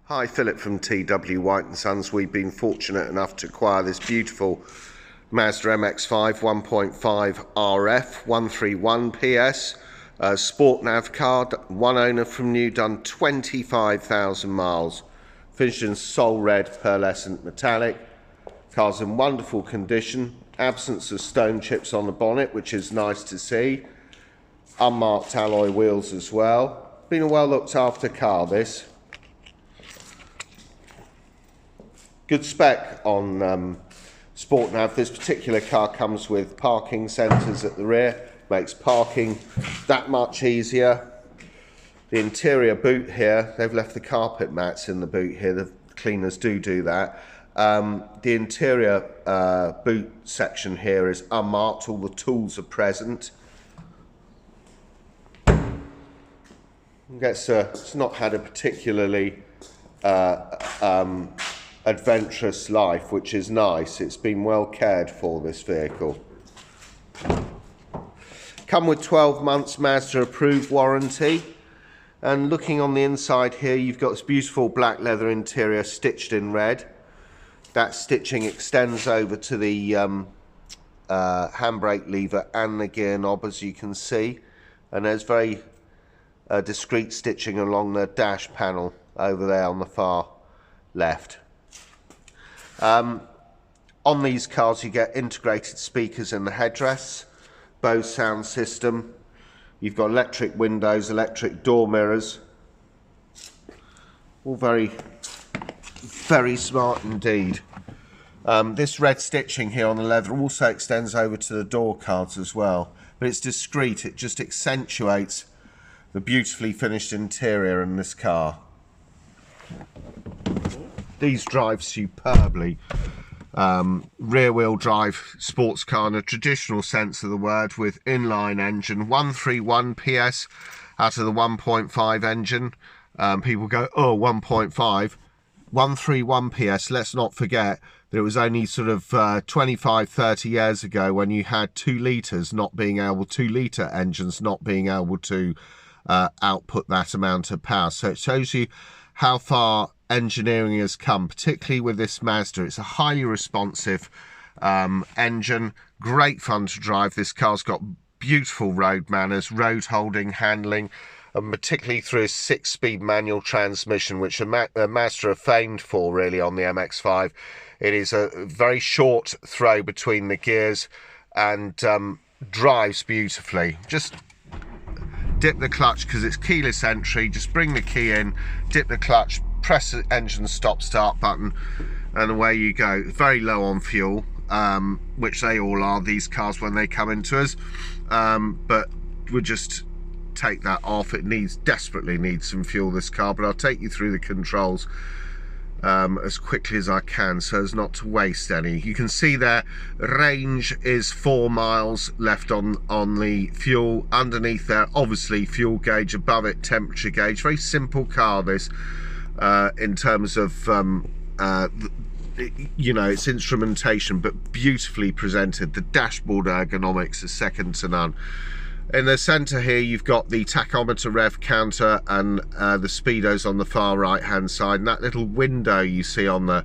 Hi, Philip from T.W White Sons. We've been fortunate enough to acquire this beautiful Mazda MX-5 1.5 RF 131 PS Sport Nav car, one owner from new, done 25,000 miles, finished in Sol Red pearlescent metallic. Car's in wonderful condition, absence of stone chips on the bonnet, which is nice to see. Unmarked alloy wheels as well. Been a well looked after car, this. Good spec on Sport Nav. This particular car comes with parking sensors at the rear, makes parking that much easier. The interior boot here, they've left the carpet mats in the boot here, the cleaners do that. The interior boot section here is unmarked, all the tools are present. It's not had a particularly adventurous life, which is nice. It's been well cared for, this vehicle. Come with 12 months Mazda approved warranty. And looking on the inside here, you've got this beautiful black leather interior stitched in red. That stitching extends over to the handbrake lever and the gear knob, as you can see. And there's very discreet stitching along the dash panel over there on the far left. On these cars you get integrated speakers in the headrests, Bose sound system, you've got electric windows, electric door mirrors, all very smart indeed. This red stitching here on the leather also extends over to the door cards as well, but it's discreet, it just accentuates the beautifully finished interior in this car. These drive superbly. Rear-wheel drive sports car in a traditional sense of the word, with inline engine, 131 PS out of the 1.5 engine. People go, oh, 1.5, 131 PS. Let's not forget that it was only sort of 25-30 years ago when you had 2 litres not being able, 2-litre engines not being able to output that amount of power. So it shows you how far engineering has come, particularly with this Mazda. It's a highly responsive engine, great fun to drive. This car's got beautiful road manners, road holding, handling, and particularly through a 6-speed manual transmission, which Mazda are famed for really on the MX-5. It is a very short throw between the gears and drives beautifully. Just dip the clutch because it's keyless entry, just bring the key in, dip the clutch, press the engine stop start button, and away you go. Very low on fuel, which they all are, these cars, when they come into us, but we'll just take that off. It desperately needs some fuel, this car, but I'll take you through the controls as quickly as I can so as not to waste any. You can see there range is 4 miles left on the fuel. Underneath there, obviously, fuel gauge, above it temperature gauge. Very simple car, this, in terms of you know, its instrumentation, but beautifully presented. The dashboard ergonomics is second to none. In the centre here you've got the tachometer, rev counter, and the speedos on the far right hand side, and that little window you see on the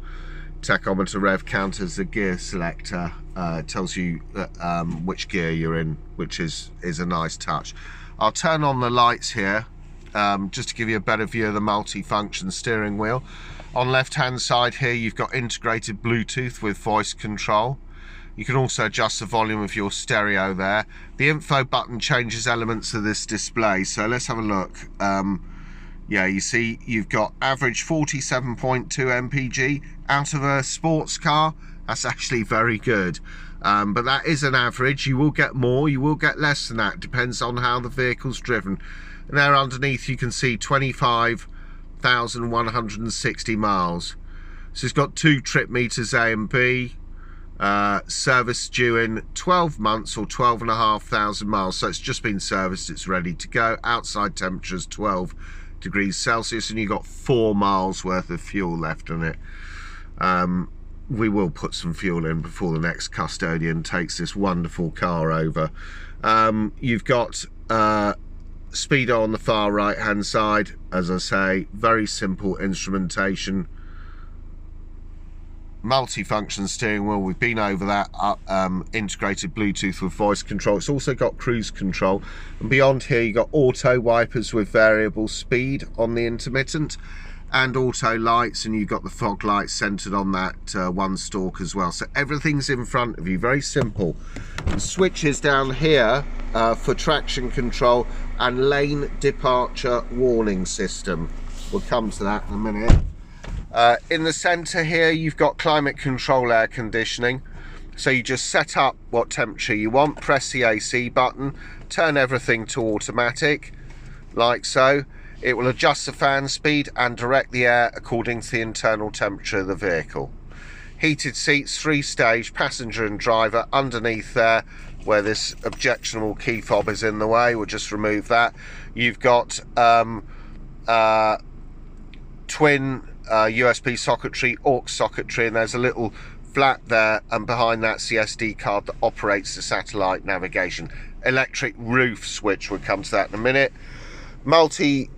tachometer, rev counter is the gear selector. It tells you which gear you're in, which is a nice touch. I'll turn on the lights here just to give you a better view of the multi-function steering wheel. On left hand side here you've got integrated Bluetooth with voice control. You can also adjust the volume of your stereo there. The info button changes elements of this display, so let's have a look. Yeah, you see you've got average 47.2 mpg out of a sports car. That's actually very good, but that is an average. You will get more, you will get less than that, depends on how the vehicle's driven. And there underneath you can see 25,160 miles. So it's got 2 trip meters A and B. Service due in 12 months or 12,500 miles, so it's just been serviced, it's ready to go. Outside temperature is 12 degrees Celsius, and you've got 4 miles worth of fuel left on it. We will put some fuel in before the next custodian takes this wonderful car over. You've got speedo on the far right hand side. As I say, very simple instrumentation. Multi-function steering wheel, we've been over that. Integrated Bluetooth with voice control. It's also got cruise control, and beyond here you got auto wipers with variable speed on the intermittent, and auto lights, and you've got the fog lights centered on that one stalk as well. So everything's in front of you, very simple. The switches down here for traction control and lane departure warning system. We'll come to that in a minute. In the center here you've got climate control air conditioning, so you just set up what temperature you want, press the AC button, turn everything to automatic like so. It will adjust the fan speed and direct the air according to the internal temperature of the vehicle. Heated seats, 3-stage, passenger and driver. Underneath there, where this objectionable key fob is in the way, we'll just remove that. You've got twin USB socketry, aux socketry, and there's a little flat there, and behind that's the SD card that operates the satellite navigation. Electric roof switch, we'll come to that in a minute. Multi-function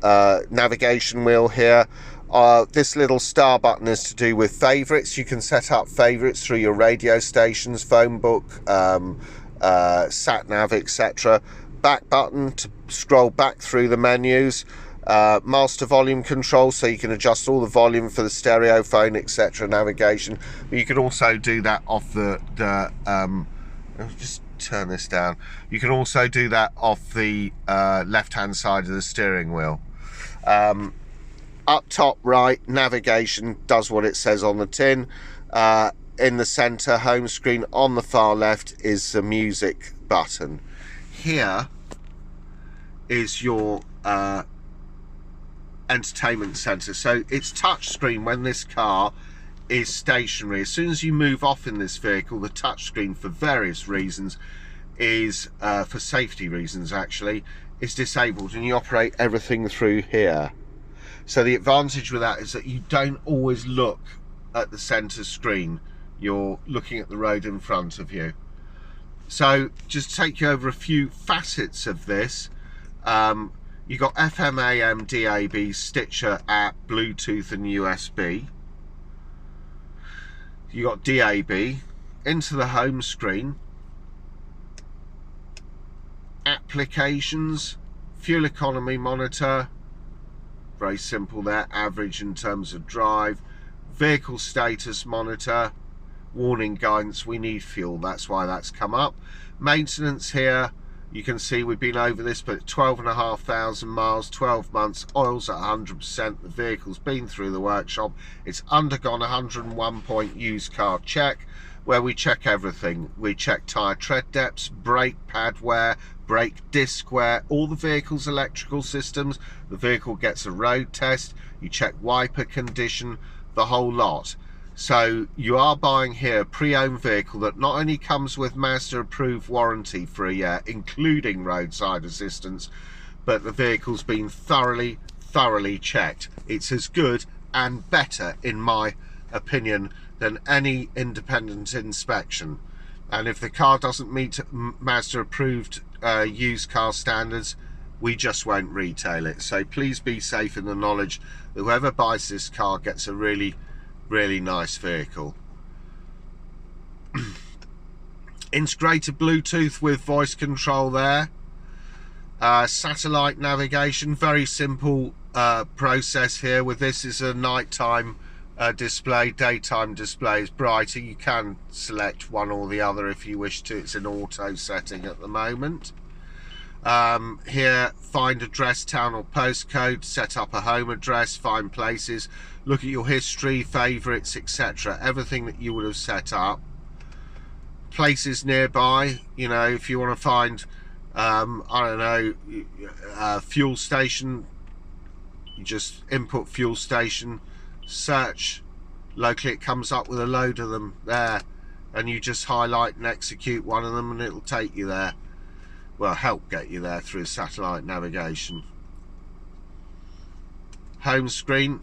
navigation wheel here. This little star button is to do with favorites. You can set up favorites through your radio stations, phone book, sat nav, etc. Back button to scroll back through the menus. Master volume control, so you can adjust all the volume for the stereo, phone, etc. navigation. But you can also do that off the just turn this down. You can also do that off the left hand side of the steering wheel. Up top right, navigation does what it says on the tin. In the center, home screen. On the far left is the music button. Here is your entertainment center. So it's touch screen when this car is stationary. As soon as you move off in this vehicle, the touchscreen, for various reasons, is for safety reasons actually, is disabled, and you operate everything through here. So the advantage with that is that you don't always look at the center screen, you're looking at the road in front of you. So just to take you over a few facets of this, you got FM, AM, DAB, Stitcher app, Bluetooth and USB. You got DAB, into the home screen, applications, fuel economy monitor, very simple there, average in terms of drive, vehicle status monitor, warning guidance, we need fuel, that's why that's come up. Maintenance here, you can see we've been over this, but 12,500 miles, 12 months, oil's at 100%, the vehicle's been through the workshop, it's undergone a 101 point used car check, where we check everything. We check tyre tread depths, brake pad wear, brake disc wear, all the vehicle's electrical systems. The vehicle gets a road test, you check wiper condition, the whole lot. So you are buying here a pre-owned vehicle that not only comes with Mazda approved warranty for a year, including roadside assistance, but the vehicle's been thoroughly checked. It's as good and better, in my opinion, than any independent inspection. And if the car doesn't meet Mazda approved used car standards, we just won't retail it. So please be safe in the knowledge that whoever buys this car gets a really nice vehicle. Integrated Bluetooth with voice control there. Satellite navigation, very simple process here. With this is a nighttime display, daytime display is brighter. You can select one or the other if you wish to. It's in auto setting at the moment. Here, find address, town or postcode, set up a home address, find places, look at your history, favorites, etc. Everything that you would have set up. Places nearby, you know, if you want to find I don't know, a fuel station, you just input fuel station, search locally, it comes up with a load of them there, and you just highlight and execute one of them and it'll take you there. Well, help get you there through satellite navigation. Home screen,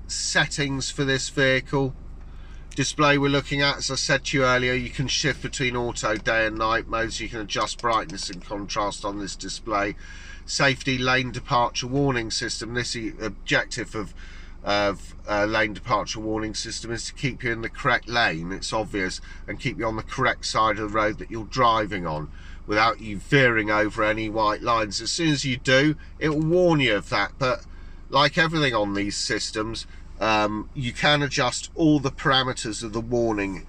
settings for this vehicle, display we're looking at, as I said to you earlier, you can shift between auto, day and night modes. You can adjust brightness and contrast on this display. Safety lane departure warning system. This is the objective of lane departure warning system is to keep you in the correct lane, it's obvious, and keep you on the correct side of the road that you're driving on without you veering over any white lines. As soon as you do, it will warn you of that. But like everything on these systems, you can adjust all the parameters of the warning,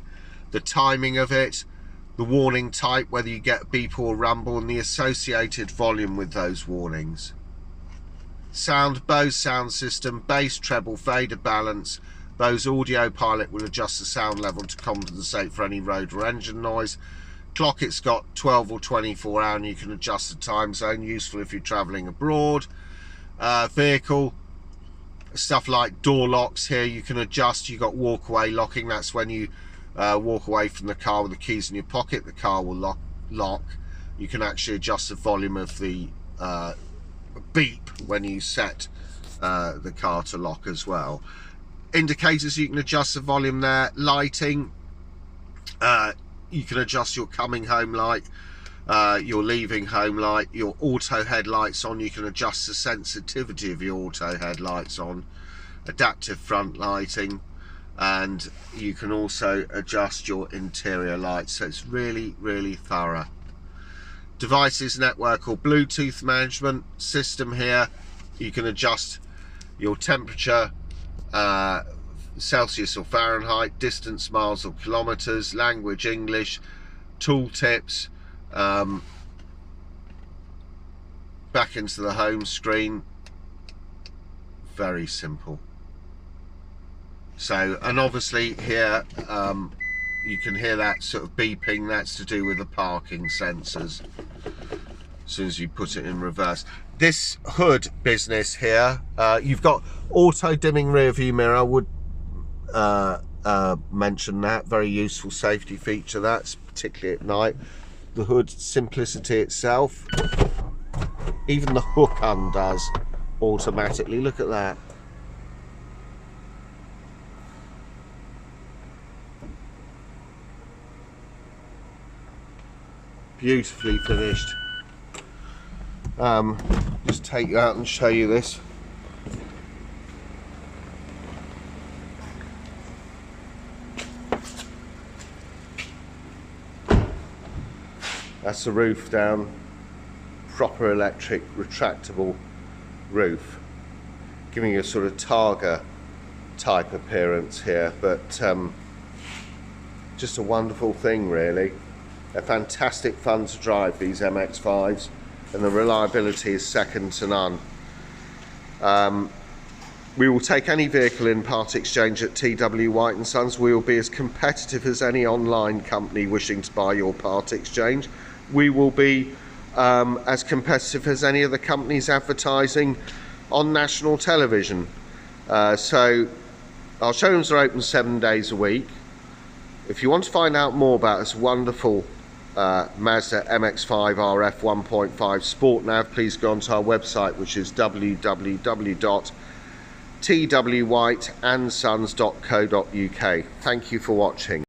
the timing of it, the warning type, whether you get beep or rumble, and the associated volume with those warnings. Sound, Bose sound system, bass, treble, fader balance. Bose audio pilot will adjust the sound level to compensate for any road or engine noise. Clock, it's got 12 or 24 hour, and you can adjust the time zone, useful if you're traveling abroad. Vehicle, stuff like door locks here you can adjust. You got walk away locking, that's when you walk away from the car with the keys in your pocket, the car will lock. You can actually adjust the volume of the beep when you set the car to lock as well. Indicators, you can adjust the volume there. Lighting, you can adjust your coming home light, your leaving home light. Your auto headlights on, you can adjust the sensitivity of your auto headlights on. Adaptive front lighting, and you can also adjust your interior lights, so it's really, really thorough. Devices, network or Bluetooth management system here. You can adjust your temperature, Celsius or Fahrenheit, distance, miles or kilometers, language, English, tooltips, back into the home screen. Very simple. So, and obviously here you can hear that sort of beeping, that's to do with the parking sensors as soon as you put it in reverse. This hood business here, you've got auto dimming rear view mirror. I would mention that, very useful safety feature, that's particularly at night. The hood simplicity itself, even the hook undoes automatically, look at that. Beautifully finished. Just take you out and show you this. That's the roof down, proper electric retractable roof, giving you a sort of Targa type appearance here, but just a wonderful thing really. They're fantastic fun to drive, these MX-5s, and the reliability is second to none. We will take any vehicle in part exchange at T.W White Sons. We will be as competitive as any online company wishing to buy your part exchange. We will be as competitive as any other companies advertising on national television. So our showrooms are open 7 days a week. If you want to find out more about this wonderful Mazda MX-5 RF 1.5 Sport Nav, please go onto our website, which is www.twwhiteandsons.co.uk. Thank you for watching.